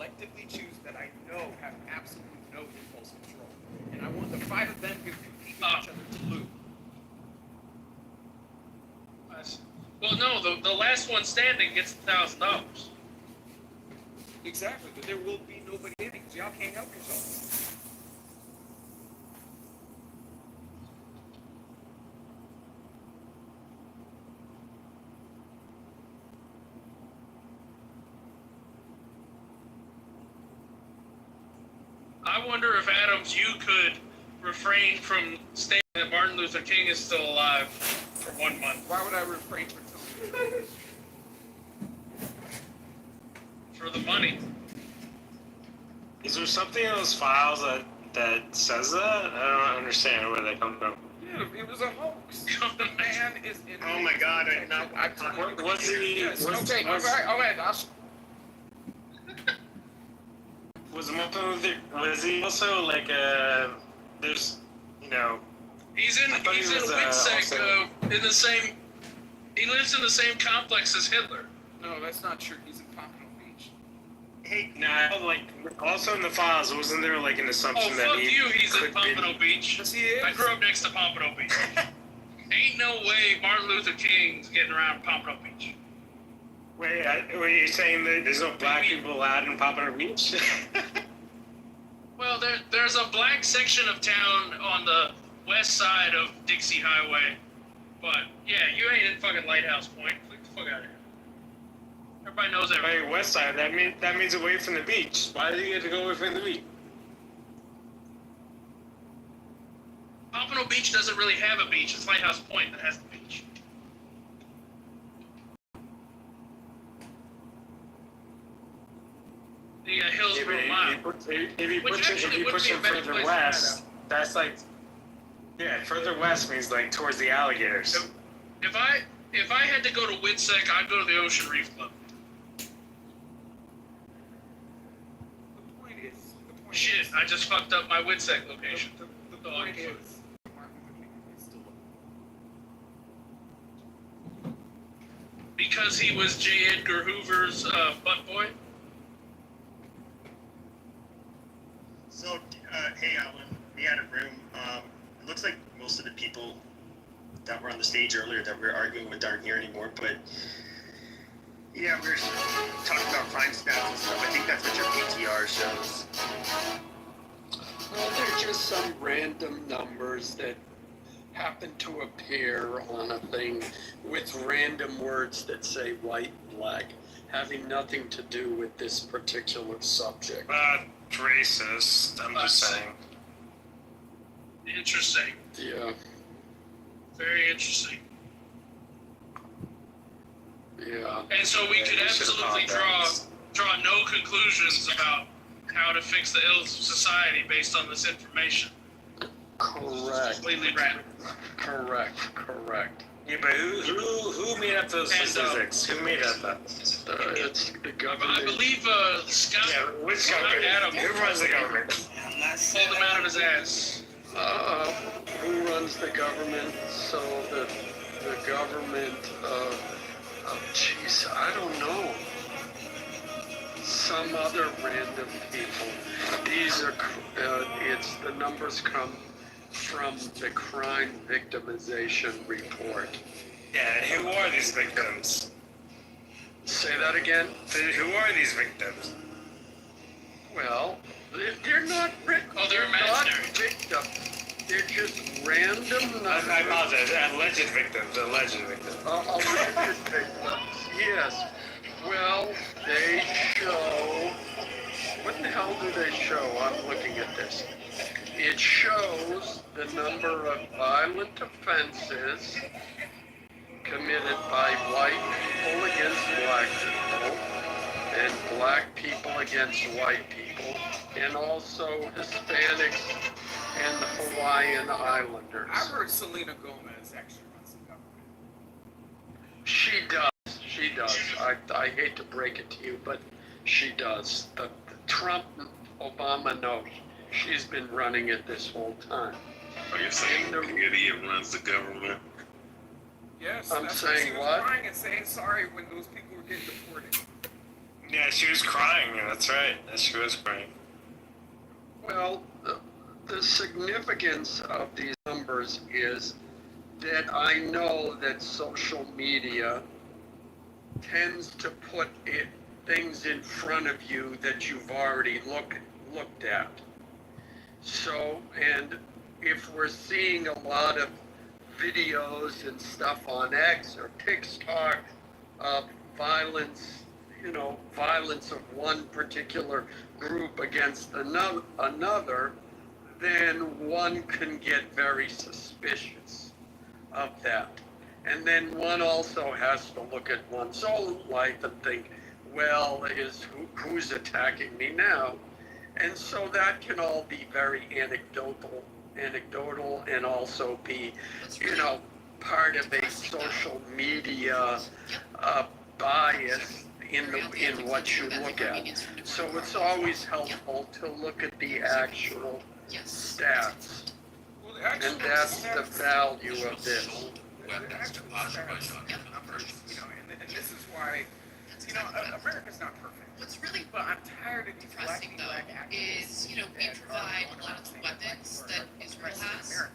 selectively choose that I know have absolutely no impulse control. And I want the 5 of them who compete with each other to lose. Well, no, the last one standing gets $1,000. Exactly, but there will be nobody in it because y'all can't help yourselves. I wonder if, Adams, you could refrain from stating that Martin Luther King is still alive for 1 month. Why would I refrain from telling you? For the money. Is there something in those files that says that? I don't understand where they come from. Yeah, it was a hoax. The man is in. Oh my God! What's he? Yes, okay, all right. Was he also like there's, you know... He's in Witzek, in the same... He lives in the same complex as Hitler. No, that's not true. He's in Pompano Beach. Hey, no, like, also in the files, wasn't there like an assumption that he's in Pompano Beach. Yes, he is. I grew up next to Pompano Beach. Ain't no way Martin Luther King's getting around Pompano Beach. Wait, were you saying that there's no black people allowed in Pompano Beach? Well, there's a black section of town on the west side of Dixie Highway. But, yeah, you ain't in fucking Lighthouse Point. Get the fuck out of here. Everybody knows that. Hey, west side, that means away from the beach. Why do you get to go away from the beach? Pompano Beach doesn't really have a beach. It's Lighthouse Point that has the beach. You got Hillsborough Mile. If you push it further west, that's like... Yeah, further west means like towards the alligators. If I had to go to Witzek, I'd go to the Ocean Reef Club. The point is... Shit, I just fucked up my Witzek location. The point is... Martin Luther King is still alive. Because he was J. Edgar Hoover's butt boy? So, hey Alan, we had a room. It looks like most of the people that were on the stage earlier that we're arguing with aren't here anymore, but yeah, we're talking about crime stats and stuff. I think that's what your PTR shows. Well, they're just some random numbers that happen to appear on a thing with random words that say white and black, having nothing to do with this particular subject. Racist, I'm just saying. Interesting. Yeah. Very interesting. Yeah. And so we could absolutely draw no conclusions about how to fix the ills of society based on this information. Correct. Completely random. Correct. Yeah, but who made up those statistics? Who made up that? It's the government. I believe Scott. Yeah, which government? Adam. Who runs the government? Pulled him out of his ass. Who runs the government? So the government, geez, I don't know. Some other random people. These are, the numbers come from the crime victimization report. Yeah, who are these victims? Say that again? Who are these victims? Well, they're not they're imaginary victims. They're just random numbers. I apologize. Alleged victims. Alleged victims. Alleged victims. Yes. Well, they show. What the hell do they show? I'm looking at this. It shows the number of violent offenses committed by white people against black people and black people against white people, and also Hispanics and the Hawaiian Islanders. I heard Selena Gomez actually runs the government. She does. I hate to break it to you, but she does. The Trump, Obama, no. She's been running it this whole time. Are you saying the idiot runs the government? Yes. I'm that's saying she was what? crying and saying sorry when those people were getting deported. Yeah, she was crying. That's right. She was crying. Well, the significance of these numbers is that I know that social media tends to put things in front of you that you've already looked at. So, and if we're seeing a lot of videos and stuff on X or TikTok of violence, violence of one particular group against another, then one can get very suspicious of that. And then one also has to look at one's own life and think, well, who's attacking me now? And so that can all be very anecdotal and also be, part of a social media bias in what you look at. So it's always helpful to look at the actual stats. Well, the actual And that's the stats- value of this. the actual stats, numbers, and this is why, America's not perfect. What's really But I'm tired of these depressing though is, we provide a lot of the weapons that Israel has.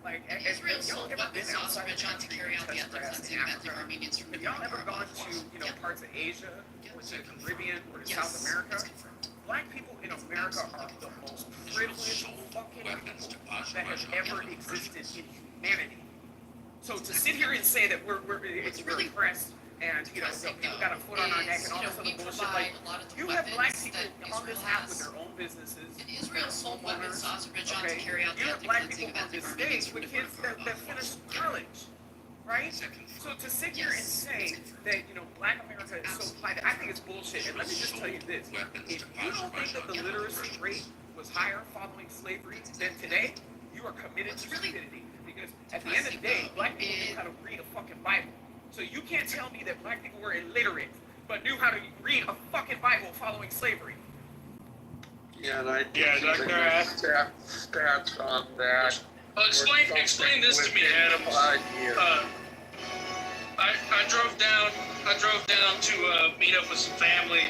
Like, Israel sold weapons to Azerbaijan to carry out the ethnic cleansing of the Armenians from Have y'all ever gone Nagorno-Karabakh. to, parts of Asia, or to the Caribbean, or to Yes, South America? it's confirmed. Black people in America are the most privileged fucking people that have ever existed in humanity. So to sit here and say that we're really oppressed and people got a foot on our neck and all this other we bullshit, provide like a lot of the you have black weapons people that on this Israel app with has. their own businesses. And Israel sold weapons to Azerbaijan to Okay, carry out you the have ethnic black cleansing people of on ethnic this Armenians stage from with kids that finished college, right? So to sit here and say that Black America is so blighted, I think it's bullshit. And let me just tell you this: if you don't think that the literacy rate was higher following slavery than today, you are committed to stupidity. Because at the end of the day, black people knew how to read a fucking Bible. So you can't tell me that black people were illiterate but knew how to read a fucking Bible following slavery. Yeah, and I Yeah, think Dr. the stats on that. Well, explain this to me, Adam. 5 years. I drove down to meet up with some family.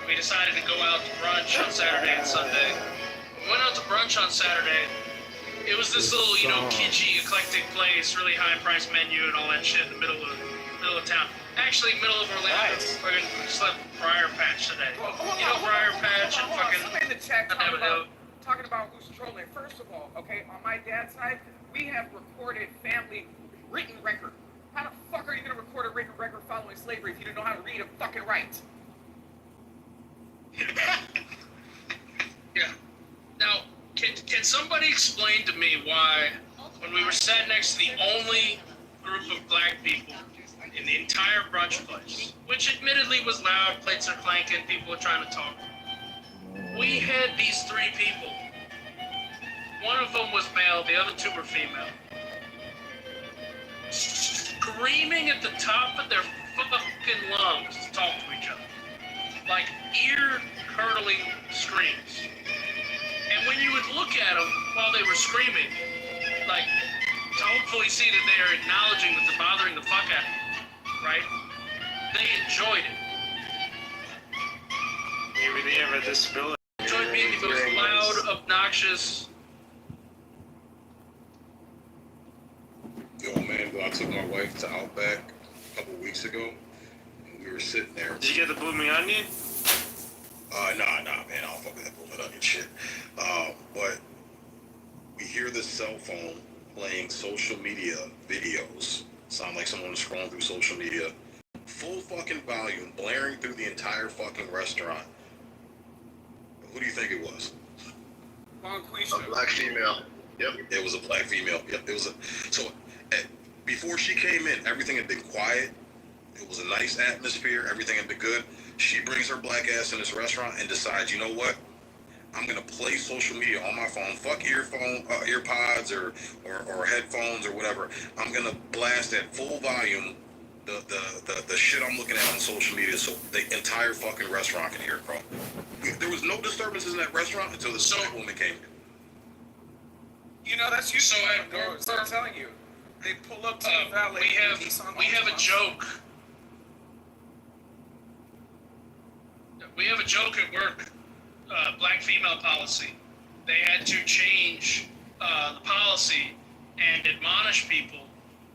We decided to go out to brunch on Saturday and Sunday. We went out to brunch on Saturday. It was this little, kitschy, eclectic place, really high-priced menu and all that shit in the middle of town. Actually, middle of Orlando. Nice. Fucking slept Briar Patch today. Briar Patch and fucking. Somebody in the chat Goddamn it, talking about who's trolling. First of all, okay, on my dad's side, we have recorded family written record. How the fuck are you gonna record a written record following slavery if you don't know how to read and fucking write? Yeah. Now, can somebody explain to me why, when we were sat next to the only group of black people in the entire brunch place, which admittedly was loud, plates are clanking, people were trying to talk, we had these three people. One of them was male, the other two were female. Screaming at the top of their fucking lungs to talk to each other. Like ear-curdling screams. And when you would look at them while they were screaming, like, to hopefully see that they are acknowledging that they're bothering the fuck out of you, right? They enjoyed it. Maybe they have a disability. Enjoyed being the most loud, obnoxious. Yo, man, I took my wife to Outback a couple weeks ago, and we were sitting there. Did you get the blooming onion? Nah, man, I don't fuck with that blooming onion shit. But we hear the cell phone playing social media videos. Sound like someone was scrolling through social media. Full fucking volume, blaring through the entire fucking restaurant. Who do you think it was? Bonquisha. Black female. Yep. It was a black female. Yep. It was a. So, before she came in, everything had been quiet. It was a nice atmosphere. Everything had been good. She brings her black ass in this restaurant and decides, you know what? I'm gonna play social media on my phone. Fuck earpods or headphones or whatever. I'm gonna blast at full volume the shit I'm looking at on social media, so the entire fucking restaurant can hear it, bro. There was no disturbances in that restaurant until the black woman came in. That's usually how it goes. I'm telling you. They pull up to the valet. We have a joke. We have a joke at work, black female policy. They had to change the policy and admonish people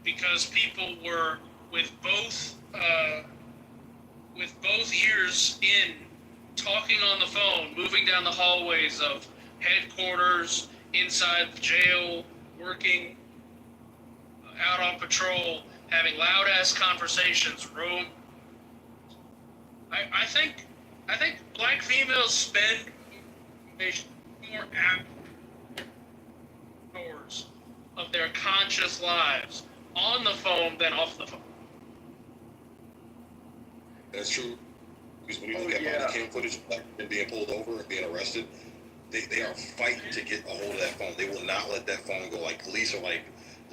because people were with both ears in, talking on the phone, moving down the hallways of headquarters, inside the jail, working out on patrol, having loud ass conversations. I think black females spend more hours of their conscious lives on the phone than off the phone. That's true. Because when you look at body cam footage of black men being pulled over and being arrested, they are fighting to get a hold of that phone. They will not let that phone go. Like, police are like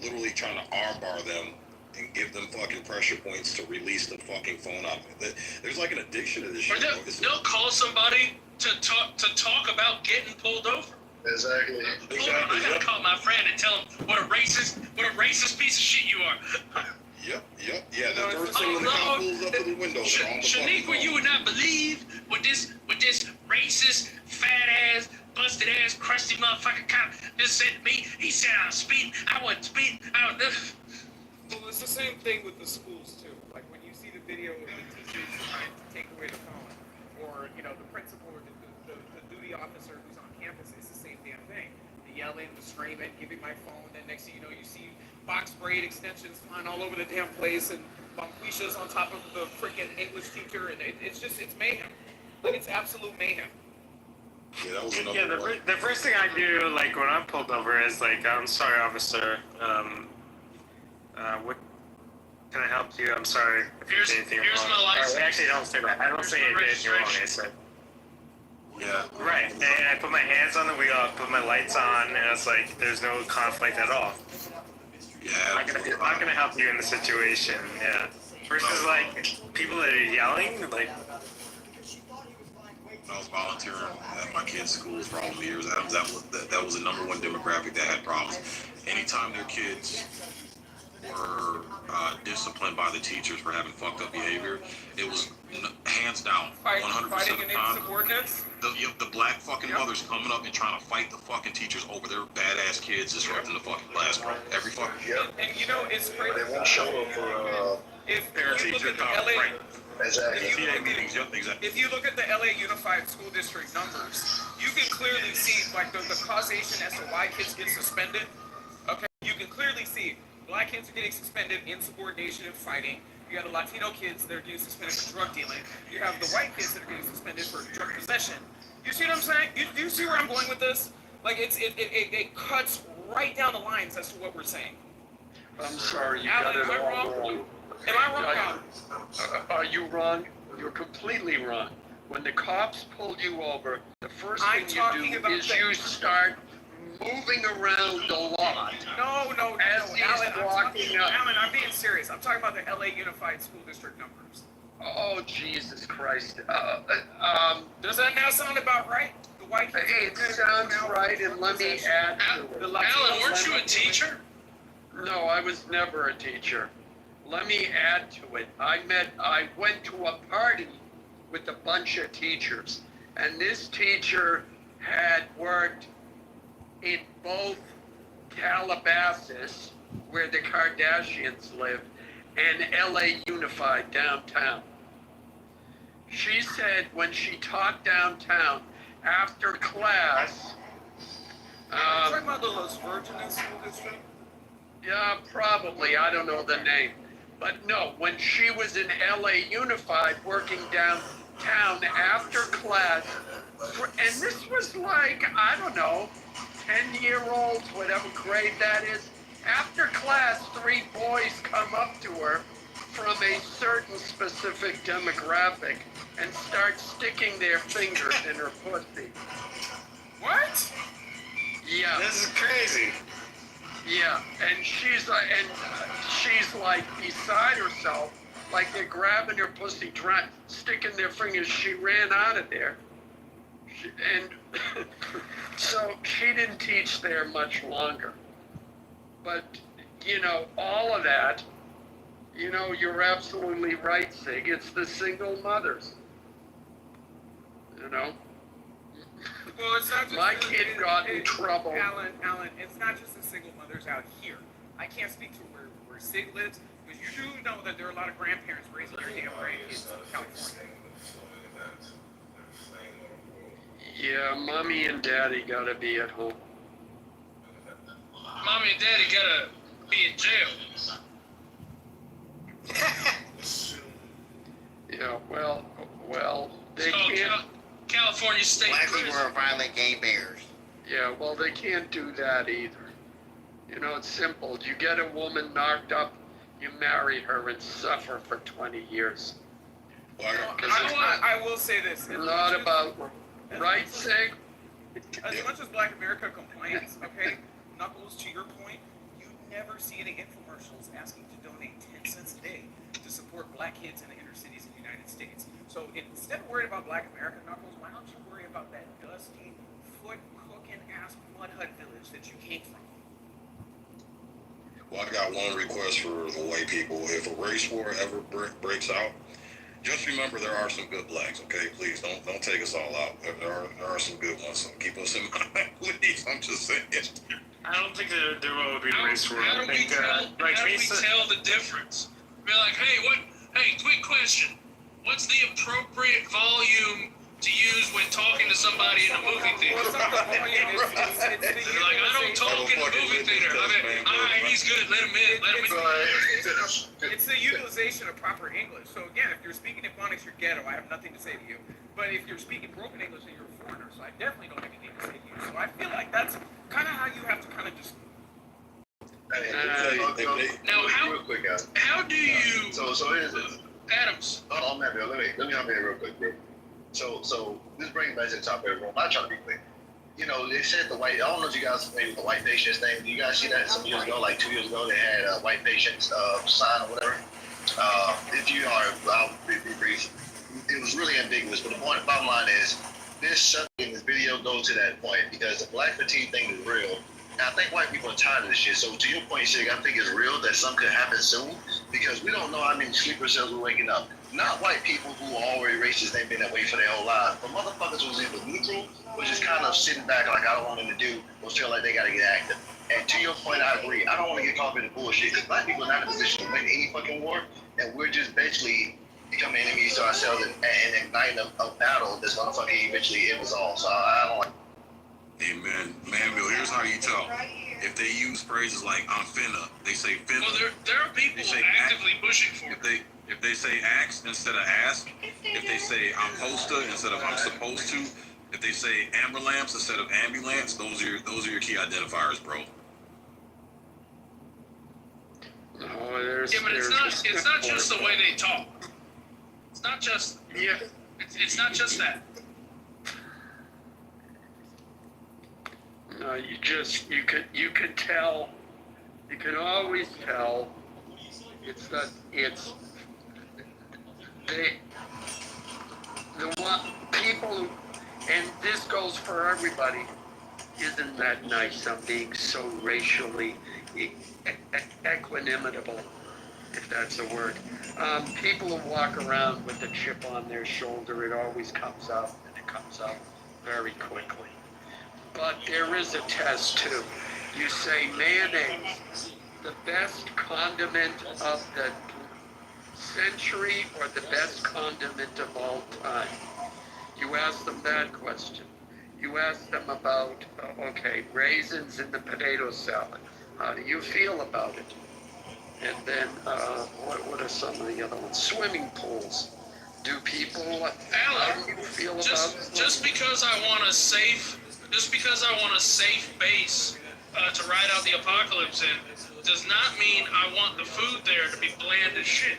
literally trying to armbar them and give them fucking pressure points to release the fucking phone out of it. There's like an addiction to this shit. Or they'll call somebody to talk about getting pulled over. Exactly. Hold on, I gotta call my friend and tell him what a racist piece of shit you are. Yep. Yeah, the first thing when the cop pulls up to the window, they're on the fucking Shaniqua, phone. you would not believe what this racist, fat ass, busted ass, crusty motherfucking cop just said to me. He said I was speeding. I wasn't speeding. Well, it's the same thing with the schools too. Like when you see the video of the teachers trying to take away the phone, or the principal or the duty officer who's on campus, it's the same damn thing. The yelling, the screaming, give me my phone, then next thing you know, you see box braid extensions flying all over the damn place, and bonquishas on top of the freaking English teacher, and it's mayhem. Like it's absolute mayhem. Yeah, that was Yeah, the first thing I do, like when I'm pulled over, is like, I'm sorry, officer. What can I help you? I'm sorry if you did anything here's wrong. my license. Or, actually, don't say that. I don't say it did anything wrong. I said, Yeah. right. And I put my hands on the wheel, I put my lights on, and it's like there's no conflict at all. Yeah. I'm not gonna help you in the situation. Yeah. Versus like people that are yelling, like. When I was volunteering at my kids' schools for all the years, that was the number one demographic that had problems. Anytime their kids were disciplined by the teachers for having fucked up behavior, it was hands down, 100% Fighting of the against time. subordinates. The black fucking mothers coming up and trying to fight the fucking teachers over their badass kids disrupting the fucking class, bro. Every fucking And it's crazy. They won't show up for If parent you look teacher at the conference. LA, Right. exactly. PTA meetings, yep, exactly. if you look at the LA Unified School District numbers, you can clearly see like the causation as to why kids get suspended. Okay, you can clearly see black kids are getting suspended in insubordination and fighting. You have the Latino kids that are getting suspended for drug dealing. You have the white kids that are getting suspended for drug possession. You see what I'm saying? You see where I'm going with this? Like it cuts right down the lines as to what we're saying. I'm sorry, you Alan, got it am I all wrong? wrong. Am I wrong? Are you wrong? You're completely wrong. When the cops pull you over, the first I'm thing talking you about do is the- you start moving around the lot. No, As he's walking up. Alan, I'm being serious. I'm talking about the LA Unified School District numbers. Oh, Jesus Christ. Does that now sound about right? The white kids. It sounds right, and let me add to it. Alan, weren't you a teacher? No, I was never a teacher. Let me add to it. I went to a party with a bunch of teachers, and this teacher had worked in both Calabasas, where the Kardashians lived, and LA Unified downtown. She said when she taught downtown after class, talking about the Los Virgenes School District? yeah, probably. I don't know the name. But no, when she was in LA Unified working downtown after class, and this was like, I don't know, 10-year-olds, whatever grade that is. After class, 3 boys come up to her from a certain specific demographic and start sticking their fingers in her pussy. What? Yeah. This is crazy. Yeah, and she's like beside herself, like they're grabbing her pussy, sticking their fingers. She ran out of there, and so she didn't teach there much longer. But all of that, you're absolutely right, Sig. It's the single mothers. You know? Well, it's not just My kid got in trouble. Alan, it's not just the single mothers out here. I can't speak to where Sig lives, because you do know that there are a lot of grandparents raising their damn grandkids in California. Yeah, mommy and daddy gotta be at home. Mommy and daddy gotta be in jail. Yeah, well, they It's called can't. California State Black Prison. people are violent gay bears. Yeah, well, they can't do that either. You know, it's simple. You get a woman knocked up, you marry her and suffer for 20 years. I will say this. It's not about, right, Sig? As much as Black America complains, okay, Knuckles, to your point, you never see any infomercials asking to donate 10 cents a day to support black kids in the inner cities of the United States. So instead of worrying about Black America, Knuckles, why don't you worry about that dusty, foot-cooking-ass mud hut village that you came from? Well, I got one request for the white people. If a race war ever breaks out, just remember there are some good blacks, okay? Please don't take us all out. There are some good ones, so keep us in mind, please. I'm just saying. I don't think there will be a race war. How I do we think, tell, like how do we Lisa, tell the difference? Be like, hey, quick question. What's the appropriate volume to use when talking to somebody in a movie theater? Well, it's not the volume, it's the They're like, I don't talk in the movie theater. I mean, all right, he's good. Let him in. It's the utilization of proper English. So again, if you're speaking in phonics, you're ghetto. I have nothing to say to you. But if you're speaking broken English, then you're a foreigner. So I definitely don't have anything to say to you. So I feel like that's kind of how you have to kind of just. Now, real quick, guys. how do you, So here's this. Adams? Oh, man, let me hop in real quick, bro. So this brings back to the topic of the room. I'm trying to be quick. You know, they said the white. I don't know if you guys maybe the white patients thing. Do you guys see that some years ago, like 2 years ago, they had a white patients sign or whatever. If you are, I'll be brief. It was really ambiguous, but the bottom line is this subject in this video goes to that point because the black fatigue thing is real. And I think white people are tired of this shit. So to your point, Sig, I think it's real that something could happen soon because we don't know how many sleeper cells we're waking up. Not white people who are already racist, they've been that way for their whole lives, but motherfuckers who's either neutral or just kind of sitting back like I don't want them to do or feel like they got to get active. And to your point, I agree. I don't want to get caught up in the bullshit because black people are not in a position to win any fucking war, and we're just basically becoming enemies to ourselves and igniting a battle that's gonna fucking eventually end us all. So I don't like. Amen. Man, Bill, here's how you tell. If they use phrases like I'm finna, they say finna. Well, there are people They say actively pushing for it. If they say ax instead of ask, if they say I'm posta instead of I'm supposed to, if they say ambulance instead of ambulance, those are your key identifiers, bro. No, there's. Yeah, but it's not just the way they talk. It's not just Yeah. it's not just that. No, you can tell. You can always tell. It's the one people, and this goes for everybody. Isn't that nice? I'm being so racially equanimable, if that's a word. People who walk around with a chip on their shoulder, it always comes out, and it comes out very quickly. But there is a test too. You say mayonnaise, the best condiment of the century or the best condiment of all time. You ask them that question. You ask them about, raisins in the potato salad. How do you feel about it? And then, what are some of the other ones? Swimming pools. Do people, how do you feel about just because I want a safe base to ride out the apocalypse in does not mean I want the food there to be bland as shit.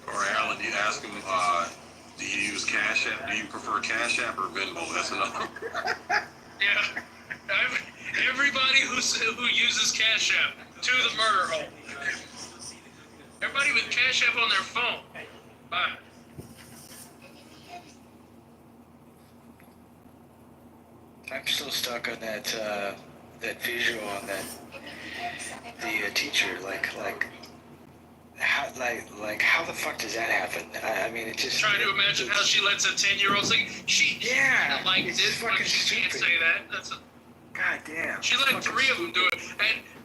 Or Alan, you ask them, do you use Cash App? Do you prefer Cash App or Venmo? That's another. Yeah, everybody who uses Cash App to the murder hole. Everybody with Cash App on their phone. Bye. I'm still stuck on that visual on the teacher, like how the fuck does that happen? I mean, it just. Trying to imagine how she lets a 10-year-old say she like it's this, but fucking she can't stupid. say that. That's a, God damn. she let three of them do it,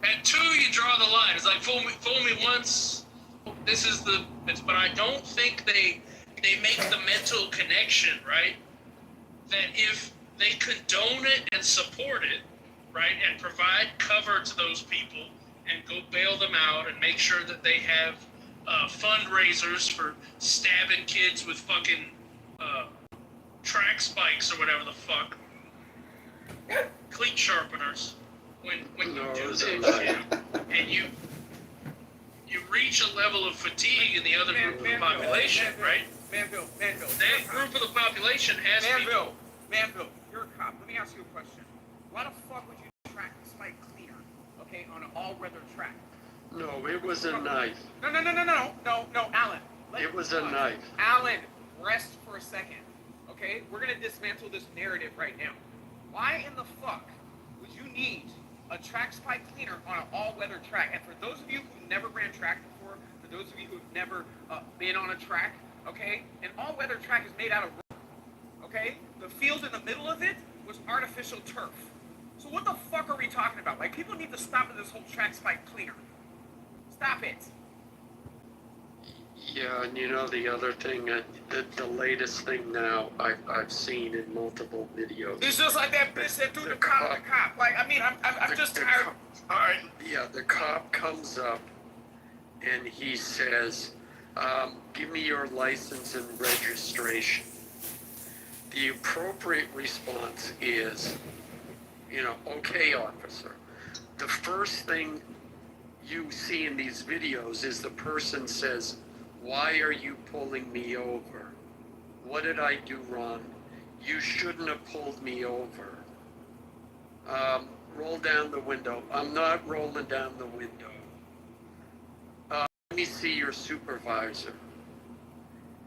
and two you draw the line. It's like fool me once. This is the. But I don't think they make the mental connection, right? That if they condone it and support it, right, and provide cover to those people and go bail them out and make sure that they have fundraisers for stabbing kids with fucking track spikes or whatever the fuck, cleat sharpeners. When you do this shit and you reach a level of fatigue in the other group of the population, right? Manville. That group of the population has people. Manville, you're a cop. Let me ask you a question. Why the fuck would you track the spike cleaner, okay, on an all-weather track? No, it was a knife. No, Alan. It was a knife. Alan, rest for a second, okay? We're gonna dismantle this narrative right now. Why in the fuck would you need a track spike cleaner on an all-weather track? And for those of you who never ran track before, for those of you who've never been on a track, okay, an all-weather track is made out of rock, okay? The field in the middle of it was artificial turf. So what the fuck are we talking about? Like, people need to stop with this whole track spike cleaner. Stop it. Yeah, and you know the other thing, the latest thing now I've seen in multiple videos. It's just like that bitch that threw the cop. Like, I mean, I'm just tired. All right. Yeah, the cop comes up and he says, give me your license and registration. The appropriate response is, okay, officer. The first thing you see in these videos is the person says, why are you pulling me over? What did I do wrong? You shouldn't have pulled me over. Roll down the window. I'm not rolling down the window. Let me see your supervisor.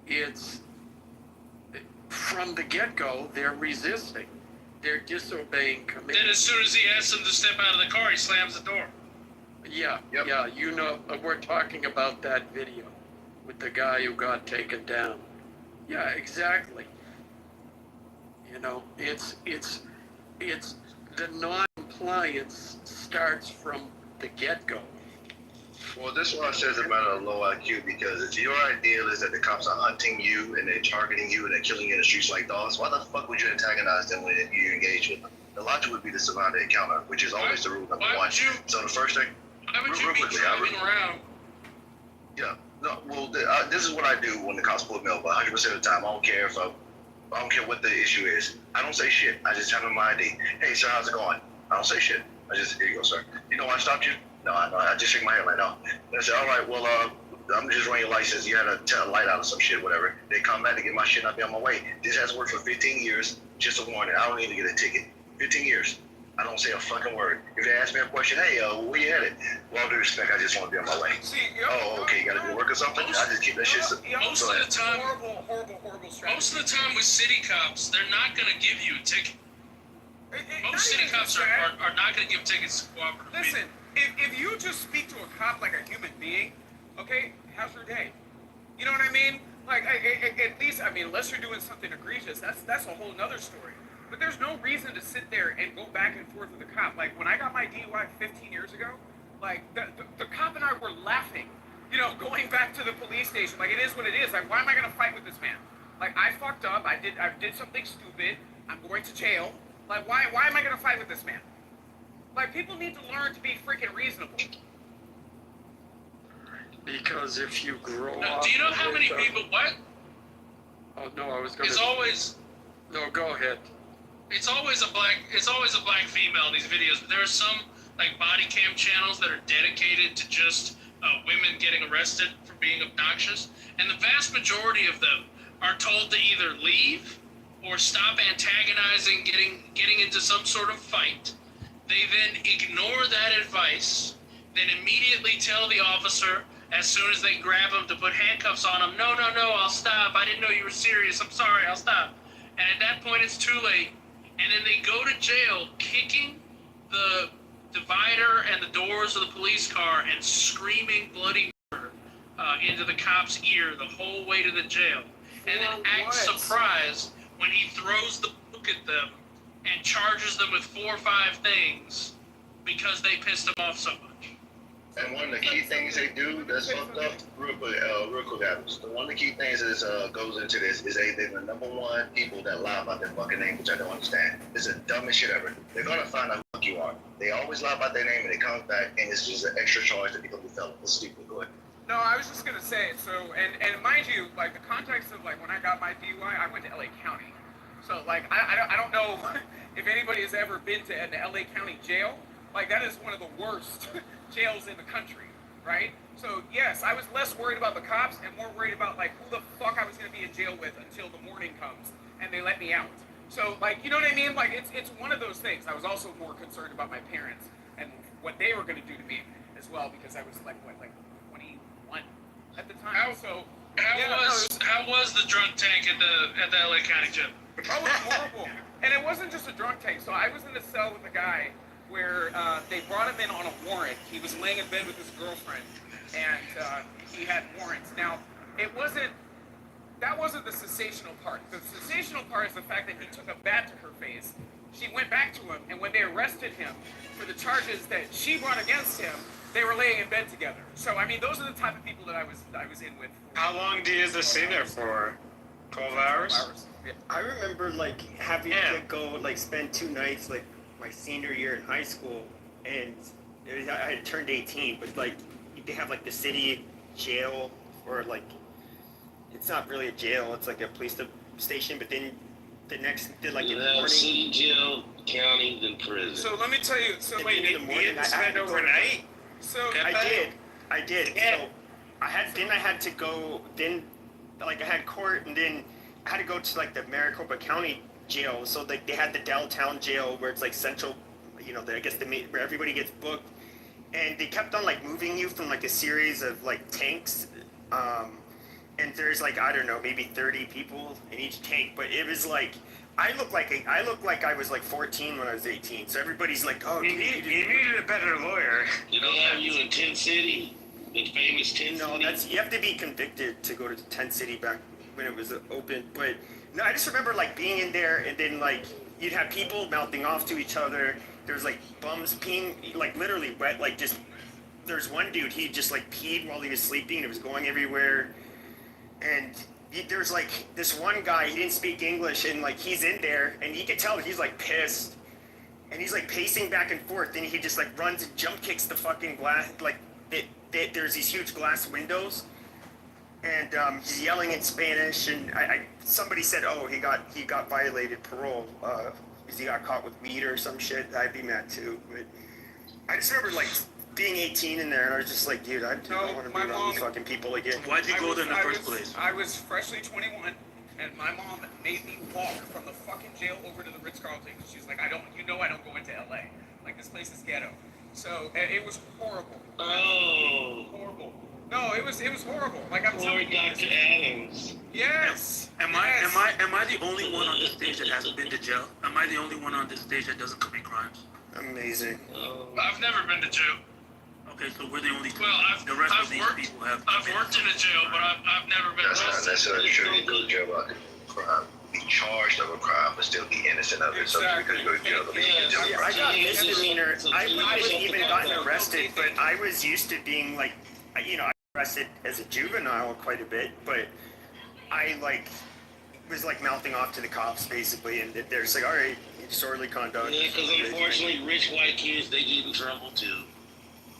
It's from the get-go, they're resisting. They're disobeying command. Then as soon as he asks him to step out of the car, he slams the door. Yeah, Yep. yeah, we're talking about that video with the guy who got taken down. Yeah, exactly. It's the non-compliance starts from the get-go. Well, this one says about a low IQ because if your ideal is that the cops are hunting you and they're targeting you and they're killing you in the streets like dogs, why the fuck would you antagonize them when you engage with them? The logic would be to survive the encounter, which is always the rule number one. So the first thing, why would you be driving around? Yeah, no. Well, this is what I do when the cops pull me over. 100% of the time, I don't care I don't care what the issue is. I don't say shit. I just tell them my ID. Hey, sir, how's it going? I don't say shit. Here you go, sir. You know why I stopped you? No, I just shake my head like, no. And I said, all right, well, I'm just running your license. You had to tell a light out or some shit, whatever. They come back to get my shit and I'll be on my way. This has worked for 15 years. Just a warning. I don't need to get a ticket. 15 years. I don't say a fucking word. If they ask me a question, hey, where you headed? Well, due respect, I just want to be on my way. Okay, you got to do work or something? I just keep that shit. Most of the time, horrible strategy. most of the time with city cops, they're not going to give you a ticket. Most city cops are not going to give tickets to cooperative people. Listen, if you just speak to a cop like a human being, okay, how's your day? You know what I mean? Like, at least, unless you're doing something egregious, that's a whole nother story. But there's no reason to sit there and go back and forth with the cop. Like, when I got my DUI 15 years ago, like, the cop and I were laughing, going back to the police station. Like, it is what it is. Like, why am I going to fight with this man? Like, I fucked up. I did something stupid. I'm going to jail. Like, why am I going to fight with this man? Like, people need to learn to be freaking reasonable. Because if you grow Now, up... do you know how many people... What? Oh, no, I was going to... It's always... No, go ahead. It's always a black female in these videos, but there are some like body cam channels that are dedicated to just women getting arrested for being obnoxious, and the vast majority of them are told to either leave or stop antagonizing, getting into some sort of fight. They then ignore that advice, then immediately tell the officer as soon as they grab them to put handcuffs on them, no, I'll stop. I didn't know you were serious. I'm sorry, I'll stop. And at that point, it's too late. And then they go to jail kicking the divider and the doors of the police car and screaming bloody murder. into the cop's ear the whole way to the jail, and then acts what? surprised when he throws the book at them and charges them with 4 or 5 things because they pissed him off so much. And one of the key things they do that's fucked up, real quick, Adams. One of the key things is goes into this is they're the number one people that lie about their fucking name, which I don't understand. It's the dumbest shit ever. They're gonna find out who you are. They always lie about their name and it comes back and it's just an extra charge that become the felon. It's stupid. Go ahead. No, I was just gonna say, so, and mind you, like, the context of, like, when I got my DUI, I went to LA County. So, like, I don't know if anybody has ever been to an LA County jail. Like, that is one of the worst jails in the country, right? So, yes, I was less worried about the cops and more worried about, like, who the fuck I was gonna be in jail with until the morning comes and they let me out. So, like, you know what I mean? Like, it's one of those things. I was also more concerned about my parents and what they were gonna do to me as well, because I was, like, what, like, 21 at the time. How was the drunk tank at the LA County jail? Oh, it was horrible. And it wasn't just a drunk tank. So I was in a cell with a guy where they brought him in on a warrant. He was laying in bed with his girlfriend, and he had warrants. Now, that wasn't the sensational part. The sensational part is the fact that he took a bat to her face. She went back to him, and when they arrested him for the charges that she brought against him, they were laying in bed together. So, I mean, those are the type of people that I was in with. How long do you have to stay there for? 12 hours? Yeah. I remember like having to go like spend 2 nights like my senior year in high school, and I had turned 18, but like they have like the city jail, or like it's not really a jail, it's like a police station, but then the next in the morning, city jail, county, then prison. So let me tell you. So wait, in the morning I had to overnight? So I did. So I had to go. Then like I had court, and then I had to go to like the Maricopa County jail. So like they had the downtown jail where it's like central, I guess where everybody gets booked, and they kept on like moving you from like a series of like tanks, and there's like, I don't know, maybe 30 people in each tank, but it was like I looked like I was like 14 when I was 18. So everybody's like, oh, You needed a better lawyer. You don't have you in Tent City? The famous Tent City? No, you have to be convicted to go to Tent City back when it was open. But no, I just remember like being in there, and then like you'd have people mouthing off to each other. There's like bums peeing, like literally wet, like just. There's one dude, he just like peed while he was sleeping. It was going everywhere, and there's like this one guy. He didn't speak English, and like he's in there, and you can tell that he's like pissed, and he's like pacing back and forth. Then he just like runs and jump kicks the fucking glass, like. There's these huge glass windows, and he's yelling in Spanish. And somebody said, "Oh, he got violated parole because he got caught with weed or some shit." I'd be mad too. But I just remember like being 18 in there, and I was just like, "Dude, I don't want to be around these fucking people again." Why'd you go there in the first place? I was freshly 21, and my mom made me walk from the fucking jail over to the Ritz-Carlton. She's like, I don't go into LA. Like, this place is ghetto. So it was horrible. Oh. Horrible. No, it was horrible. Like, I'm Poor telling you. Dr. Adams. Yes. Am I the only one on this stage that hasn't been to jail? Am I the only one on this stage that doesn't commit crimes? Amazing. Oh. I've never been to jail. Okay, so we're the only two. Well, The rest of these people have. I've worked in a jail, but I've never been That's not arrested. necessarily true. You go to jail about crime, be charged of a crime, but still be innocent of it. So just because you go to jail, doesn't mean you get jail. I got misdemeanor. I wouldn't even gotten arrested, but I was used to being like, I arrested as a juvenile quite a bit, but I like was like mouthing off to the cops basically, and they're just like, all right, disorderly conduct. Yeah, because unfortunately, rich white kids, they get in trouble too.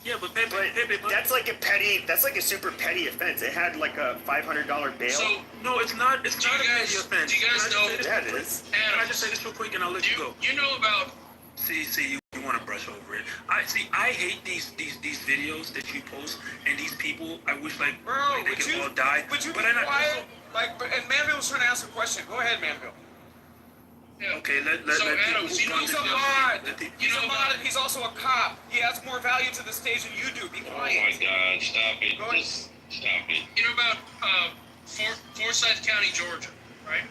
Yeah, but that's like a super petty offense. It had like a $500 bail. So, no, it's not. It's not a petty offense. do you guys know? Yeah, it is. Can I just say this real quick and I'll let you go? You know about? See, you want to brush over it. I hate these videos that you post and these people. I wish like they could all die. Would you be but I quiet? And Manville was trying to ask a question. Go ahead, Manville. Yeah. Okay, let So, people Adams, you know He's a something? mod. You know He's a mod, and he's also a cop. He adds more value to the stage than you do. Be Oh quiet. my God! Stop it! Go ahead. Just stop it. You know about Forsyth County, Georgia, right?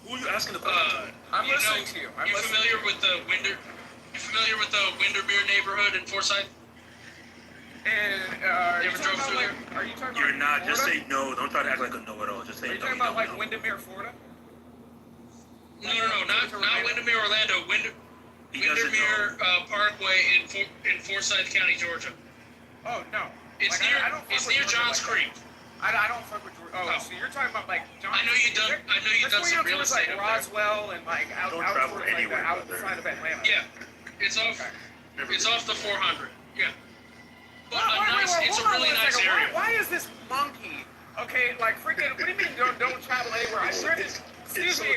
Who are you asking about? I'm listening to you. I'm You listening familiar to you. with the Windermere neighborhood in Forsyth? And You ever drove through there? are you talking You're about not. Just Florida? say no. Don't try to act like a know-it-all. Just say Are you no. talking about like Windermere, Florida? No, not Windermere, Orlando. He doesn't Windermere know. Parkway in Forsyth County, Georgia. Oh no. It's Like, near I don't fuck it's with near Georgia Johns like Creek. that. I don't fuck with Georgia. Oh, so you're talking about like Johns I know you Creek. done That's some where real towards, estate like up there. Roswell and like out travel towards like anywhere, the brother. outside of Atlanta. Yeah, it's off. Never It's been. off the 400. Yeah. But it's a hold on really one nice second. area. Why is this monkey? Okay, like freaking. What do you mean don't travel anywhere? I driven. Excuse me.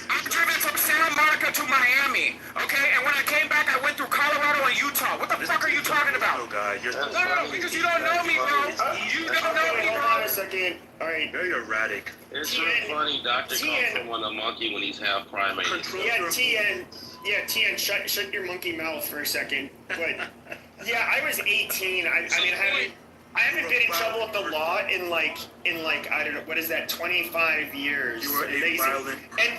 I've driven from Santa Monica to Miami. Okay, and when I came back, I went through Colorado and Utah. What the fuck are you talking about? No, guy. You're No, because you don't know me, bro. You don't know me, Hold on bro. a second. All right. very erratic. It's so funny, Doctor comes from a monkey when he's half primate. Control Yeah, your TN. Yeah, TN. Shut your monkey mouth for a second. But yeah, I was 18. I mean, I haven't been in trouble with the law in like I don't know, what is that, 25 years. You were a violent. And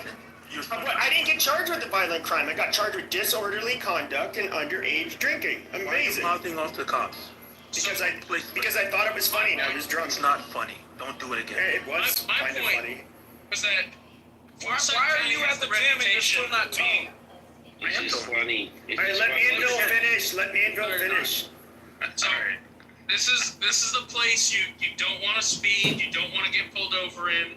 but I didn't get charged with a violent crime. I got charged with disorderly conduct and underage drinking. Why are you Amazing. mouthing off the cops? Because I thought it was funny and I was drunk. It's not funny. Don't do it again. It was My kind of point funny. was that Forsyth Why are County you has at the the gym and you're reputation still not of talking? It's just funny. It's All right, just let funny. Anvil finish. Let Anvil finish. Sorry. This is the place you don't want to speed, you don't want to get pulled over in.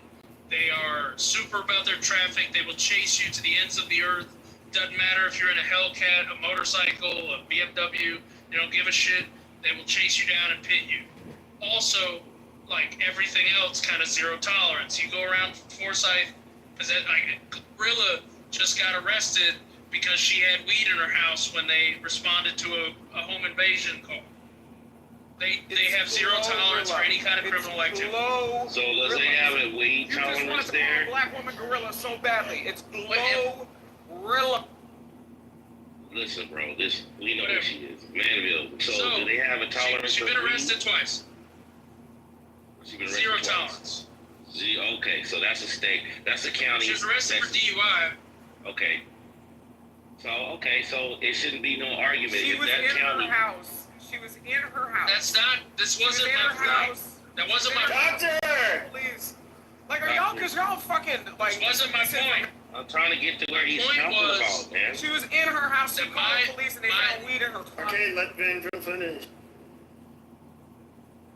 They are super about their traffic. They will chase you to the ends of the earth. Doesn't matter if you're in a Hellcat, a motorcycle, a BMW. They don't give a shit. They will chase you down and pit you. Also, like everything else, kind of zero tolerance. You go around Forsyth, Gorilla just got arrested because she had weed in her house when they responded to a home invasion call. They have zero tolerance for any kind of criminal activity. So does they have a weed You just wanted tolerance to call a there? black woman gorilla so badly. It's gorilla. Listen, bro, we know who she is. Manville. So do they have a tolerance She's for been weed? arrested twice. She's been arrested Zero twice. tolerance. Okay, so that's a state. That's a county. She was arrested for DUI. Okay. So it shouldn't be no argument. She If was that in county, her house. She was in her house. That's not. This She was wasn't in my her point. house. That wasn't my point. Doctor! Please. Like, are y'all, because y'all fucking, like. This wasn't my point. I'm trying to get to where he's point talking was- about, man. She was in her house. She That called my- the police and they my- found weed in her closet. Okay, let Anvil finish.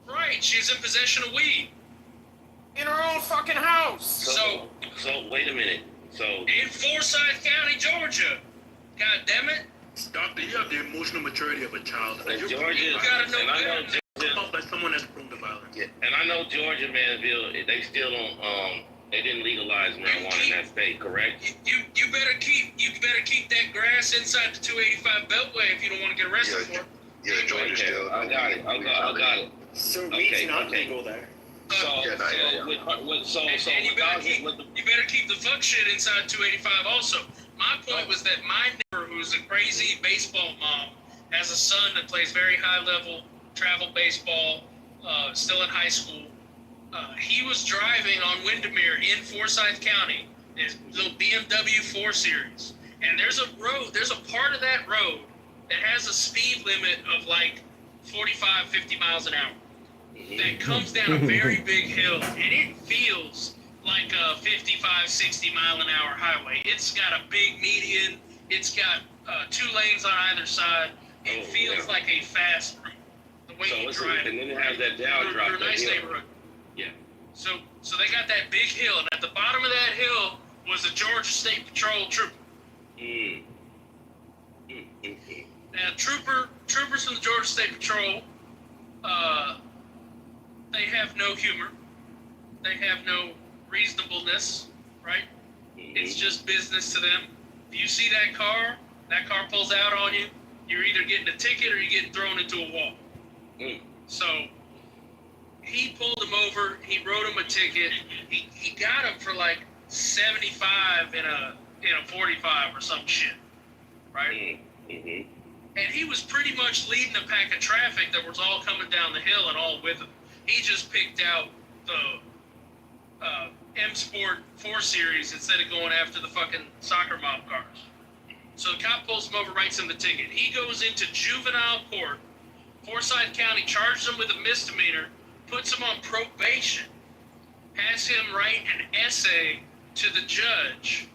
Right. She's in possession of weed. In her own fucking house. So wait a minute. So In Forsyth County, Georgia. God damn it. Doctor, you have the emotional maturity of a child. And you're Georgia, You gotta know and I know better. Georgia, felt like someone that's prone to violence. yeah, and I know Georgia, Manville, they still don't. They didn't legalize marijuana in that state, correct? You better keep that grass inside the 285 Beltway if you don't want to get arrested for it. Yeah, Georgia still. I got it. I got it. So Okay, weed's not okay. legal there. So, Yeah, no, yeah. And you better keep the fuck shit inside 285 also. My point was that my neighbor, who's a crazy baseball mom, has a son that plays very high level travel baseball, still in high school. He was driving on Windermere in Forsyth County, his little BMW 4 Series. And there's a part of that road that has a speed limit of like 45, 50 miles an hour. That comes down a very big hill, and it feels like a 55, 60 mile an hour highway. It's got a big median. It's got 2 lanes on either side. It feels like a fast route. The way you drive and then it has that down drop. You're a nice that hill. neighborhood. Yeah. So they got that big hill, and at the bottom of that hill was a Georgia State Patrol trooper. Now, troopers from the Georgia State Patrol, they have no humor. They have no reasonableness, right? It's just business to them. If you see that car pulls out on you, you're either getting a ticket or you're getting thrown into a wall. So he pulled him over. He wrote him a ticket. He got him for like 75 in a 45 or some shit, right? And he was pretty much leading a pack of traffic that was all coming down the hill and all with him. He just picked out the M Sport 4 Series instead of going after the fucking soccer mom cars. So the cop pulls him over, writes him the ticket. He goes into juvenile court Forsyth County charges him with a misdemeanor, puts him on probation, has him write an essay to the judge,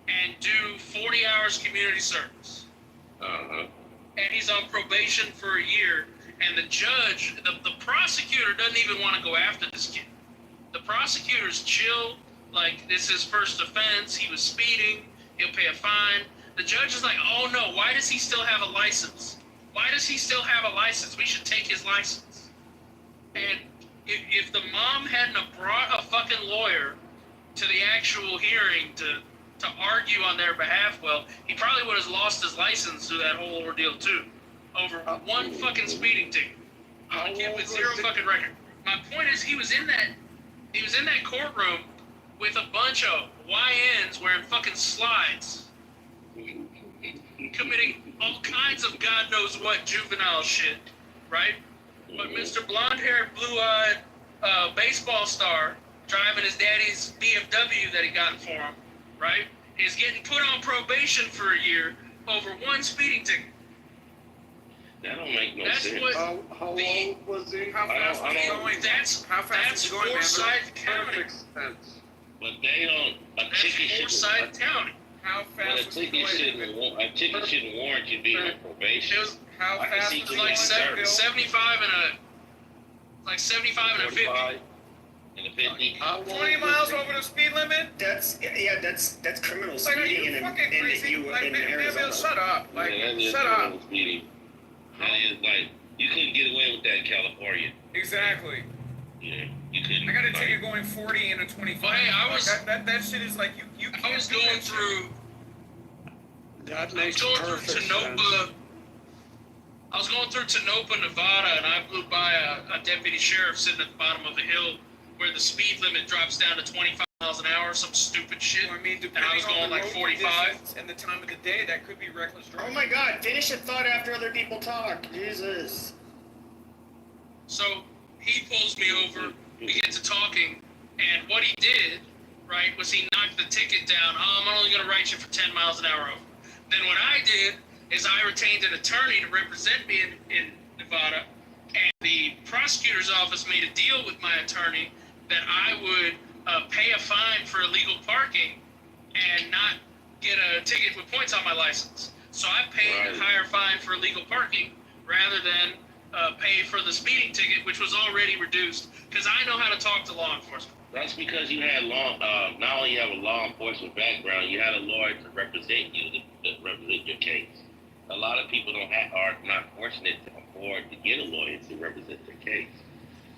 and do 40 hours community service. And he's on probation for a year, and the judge, the prosecutor doesn't even want to go after this kid. The prosecutor's chill, like, this is his first offense, he was speeding, he'll pay a fine. The judge is like, oh no, why does he still have a license? Why does he still have a license? We should take his license. And if the mom hadn't have brought a fucking lawyer to the actual hearing to argue on their behalf, well, he probably would have lost his license through that whole ordeal too. Over one fucking speeding ticket. A kid with zero fucking record. My point is he was in that courtroom with a bunch of YNs wearing fucking slides, committing all kinds of God knows what juvenile shit, right? But Mr. Blonde-haired, blue-eyed baseball star driving his daddy's BMW that he got for him, right, is getting put on probation for a year over one speeding ticket. That don't make no That's sense. what How old was he? How fast was he going? That's going, Forsyth County. Perfect sense. But they don't. A That's ticket should. Forsyth County. How But fast a was he ticket going? shouldn't warrant you being on probation. It was How I can fast see was It he was going? like Bill? 75 and a 50. 45 and a 50. How long 20 was miles he? over the speed limit? That's criminal Like, are speeding you in fucking crazy? Like, in man, Arizona. Bill, shut up. Like, Yeah, that is shut up. criminal speeding. That is like you couldn't get away with that in California. Exactly. Yeah, you couldn't. I got a like, ticket going 40 and a 25. Oh, hey, I Like, was- that shit is like, you I can't was do going that shit. through Perfect sense. I was going through Tonopah, Nevada, and I blew by a deputy sheriff sitting at the bottom of a hill where the speed limit drops down to 25 miles an hour, some stupid shit. I mean, And I was depending on going the like road 45. conditions and the time of the day, that could be reckless Oh driving. my God! Finish a thought after other people talk. Jesus. So he pulls me over, we get to talking, and what he did, right, was he knocked the ticket down. Oh, I'm only going to write you for 10 miles an hour over. Then what I did is I retained an attorney to represent me in Nevada, and the prosecutor's office made a deal with my attorney that I would pay a fine for illegal parking and not get a ticket with points on my license. So I paid a higher fine for illegal parking rather than pay for the speeding ticket, which was already reduced, because I know how to talk to law enforcement. That's because you had not only you have a law enforcement background, you had a lawyer to represent you, to represent your case. A lot of people are not fortunate to afford to get a lawyer to represent their case.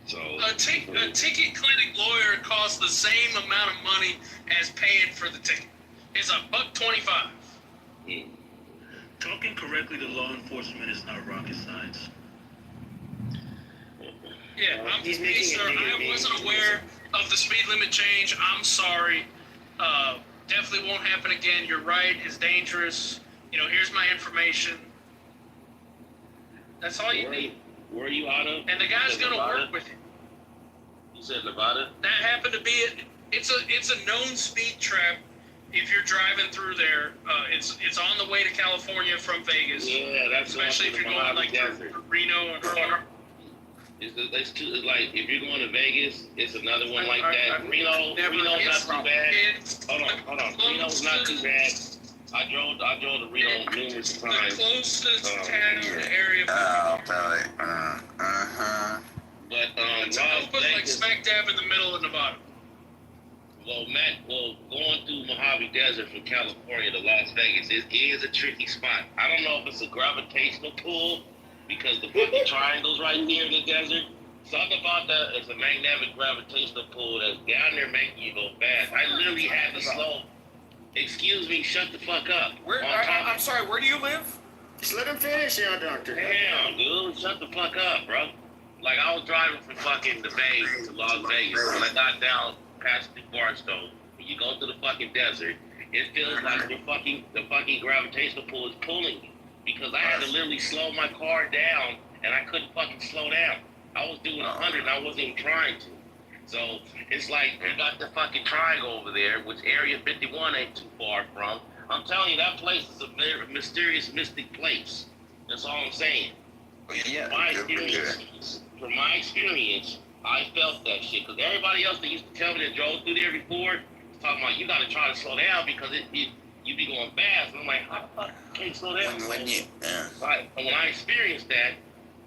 So A ticket clinic lawyer costs the same amount of money as paying for the ticket. It's $1.25. Talking correctly to law enforcement is not rocket science. Yeah, He's making sir, it I wasn't aware of the speed limit change. I'm sorry. Definitely won't happen again. You're right. It's dangerous. Here's my information. That's all you need. Where are you out of? And the guy's You said gonna Nevada? work with you. You said Nevada? That happened to be it. It's a known speed trap. If you're driving through there, it's on the way to California from Vegas. Yeah, that's Especially if you're going like through Reno and Florida. It's like if you're going to Vegas, it's another one like that. I've Reno's never- not it's too bad. It's Hold on. Reno's not too bad. I drove to Reno numerous the times. closest Oh, town yeah. area. But It's Las like Vegas, smack dab in the middle of Nevada. going through Mojave Desert from California to Las Vegas is a tricky spot. I don't know if it's a gravitational pull because the fucking triangle's right near the desert. Something about that is a magnetic gravitational pull that's down there making you go fast. I literally had to slow. Excuse me, shut the fuck up. I'm sorry, where do you live? Just let him finish, doctor. Damn, dude, shut the fuck up, bro. Like, I was driving from fucking the Bay to Las Vegas. When I got down past the Barstow, when you go to the fucking desert, it feels like the fucking gravitational pull is pulling you. Because I had to literally slow my car down, and I couldn't fucking slow down. I was doing 100, and I wasn't even trying to. So, it's like, you got the fucking triangle over there, which Area 51 ain't too far from. I'm telling you, that place is a very mysterious, mystic place. That's all I'm saying. Yeah. From my experience, I felt that shit. Because everybody else that used to tell me that drove through there before was talking about you got to try to slow down because you be going fast. And I'm like, how the fuck can't slow down? Right. And when I experienced that,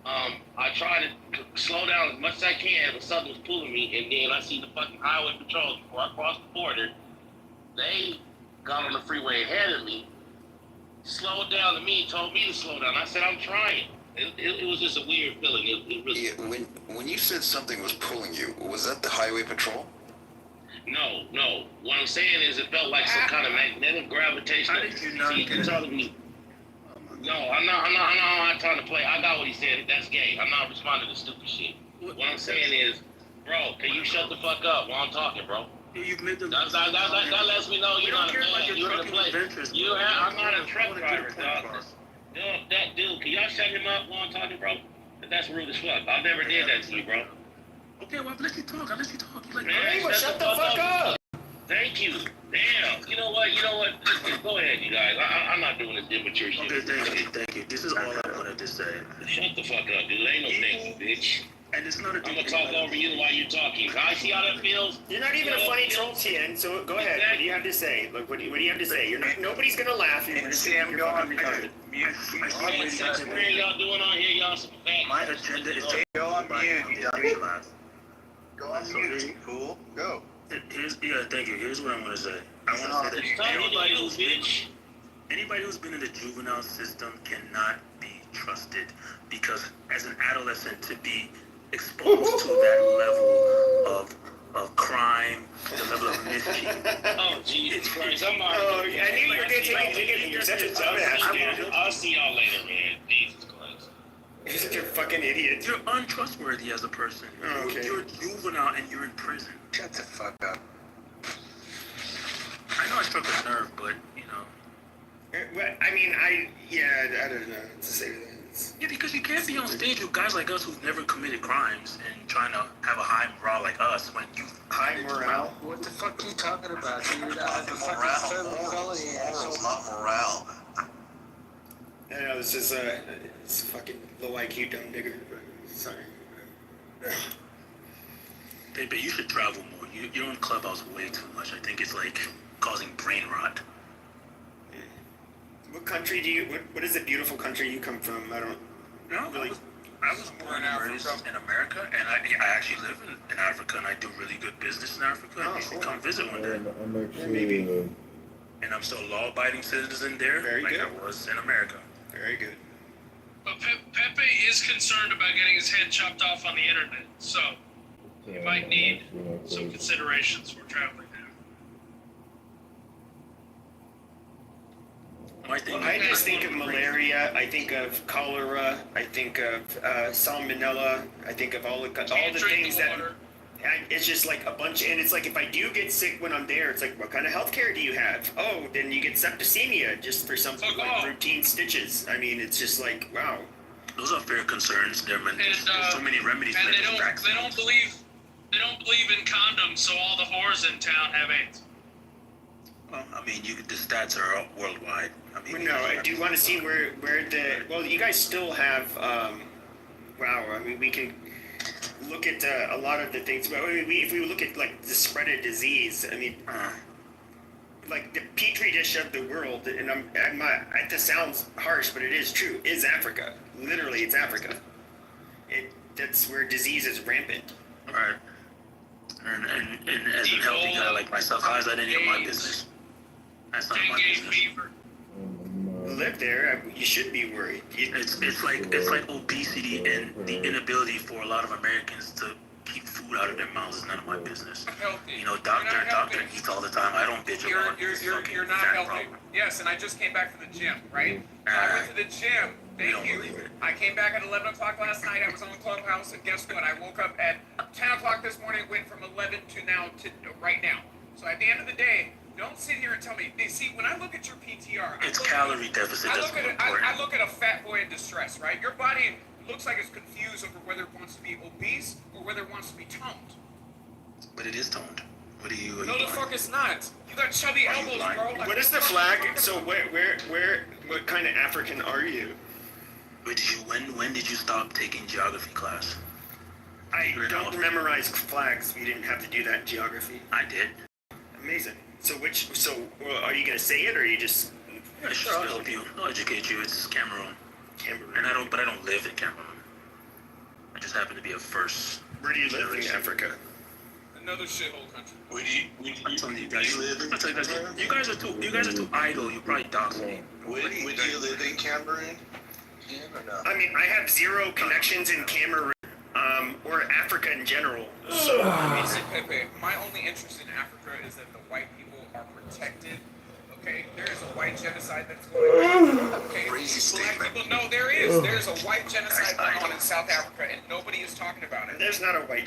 I tried to slow down as much as I can, but something was pulling me, and then I see the fucking highway patrol before I crossed the border. They got on the freeway ahead of me, slowed down to me, told me to slow down. I said, I'm trying. It was just a weird feeling. It really. Yeah, when you said something was pulling you, was that the highway patrol? No. What I'm saying is, it felt like some kind of magnetic gravitational. How did you not See, get you're it? telling me. No, I'm not trying to play. I got what he said. That's gay. I'm not responding to stupid shit. What I'm saying is, bro, can you shut the fuck up while I'm talking, bro? You've made the. That lets me know you're not a man. You're in a place. I'm not a truck driver, dog. That dude, can y'all shut him up while I'm talking, bro? That's rude as fuck. I never did that to you, bro. Okay, well, I've let you talk. You like, Man, shut the fuck up. Thank you. Damn. You know what? Go ahead, you guys. I'm not doing this immature shit. Okay, thank you. This is all I wanted to say. Shut the fuck up, dude. Ain't no thank you, bitch. And it's not a. I'm gonna talk over you while you're talking. I see how that feels. You're not even a funny troll, Tien. So go ahead. What do you have to say? Look, what do you have to say? You're not. Nobody's gonna laugh. You're Sam, go on. That's where y'all doing on here, y'all some fat. My agenda is to Go on mute. Go on mute, fool. Go. Thank you. Here's what I'm gonna say. I want to say It's that time you to bitch. anybody who's been in the juvenile system cannot be trusted because as an adolescent to be exposed to that level of crime, the level of mischief. Oh, Jesus Christ. I'm not. Oh, I knew you were gonna take a ticket. You're such a dumbass. I'll see y'all later, man. Jesus Christ. You're such a fucking idiot. You're untrustworthy as a person. Okay. You're juvenile and you're in prison. Shut the fuck up. I know I struck a nerve, but you know. I mean, I don't know what to say to that. Yeah, because you can't be on stage with guys like us who've never committed crimes and trying to have a high morale like us when you High morale? What the fuck are you talking about, dude? The fucking federal felony asshole. Not morale. I know this is it's fucking low IQ dumb nigger. Sorry. Hey, but you should travel more. You're on Clubhouse way too much. I think it's like causing brain rot. What country do you? What is the beautiful country you come from? I don't. No, really. I was born and raised in America, and I actually live in Africa, and I do really good business in Africa. And you should come visit one day. Maybe. And I'm still a law-abiding citizen there, Very like good. I was in America. Very good. But Pepe is concerned about getting his head chopped off on the internet, so you might need some considerations for traveling there. I just think of malaria. I think of cholera. I think of salmonella. I think of all the things that. It's just like a bunch, and it's like if I do get sick when I'm there, it's like, what kind of health care do you have? Oh, then you get septicemia just for some like routine stitches. I mean, it's just like, wow. Those are fair concerns. There's so many remedies And for they vaccines. don't believe in condoms, so all the whores in town have AIDS. Well, I mean, the stats are worldwide. I mean, No, I do want to see where you guys still have, wow, I mean, we can look at a lot of the things, but if we look at like the spread of disease, I mean, like the petri dish of the world, and I'm not, this sounds harsh, but it is true, is Africa. Literally, it's Africa. That's where disease is rampant. Right. And as a healthy guy like myself, how is that any of my business? That's not my business. Live there, you should be worried. It's like obesity and the inability for a lot of Americans to keep food out of their mouths is none of my business. Healthy. Doctor eats all the time. I don't bitch about You're not healthy. problem. Yes, and I just came back from the gym, right? I went to the gym. Thank you. I came back at 11 o'clock last night. I was on Clubhouse, and guess what? I woke up at 10 o'clock this morning, went from 11 to right now. So at the end of the day, don't sit here and tell me. See, when I look at your PTR, It's calorie deficit I that's look more at important. I look at a fat boy in distress, right? Your body looks like it's confused over whether it wants to be obese or whether it wants to be toned. But it is toned. What do you? No, the fuck it's not. You got chubby elbows, bro. Like, What is the flag? So what kind of African are you? When did you stop taking geography class? I don't memorize flags. We didn't have to do that in geography. I did. Amazing. So are you gonna say it or are you just? Yeah, sure. I'll help you. I'll educate you. It's Cameroon. And I don't live in Cameroon. I just happen to be a first. Where do you live in Africa? Another shithole country. I'm telling you guys. You guys are too idle. You probably dox me. Would you live in Cameroon? I mean, I have zero connections in Cameroon, or Africa in general. So, Listen, Pepe, my only interest in Africa is that the white people are protected. Okay, there is a white genocide that's going on. Okay, black people, no, there is. There's a white genocide going on in South Africa, and nobody is talking about it. There's not a white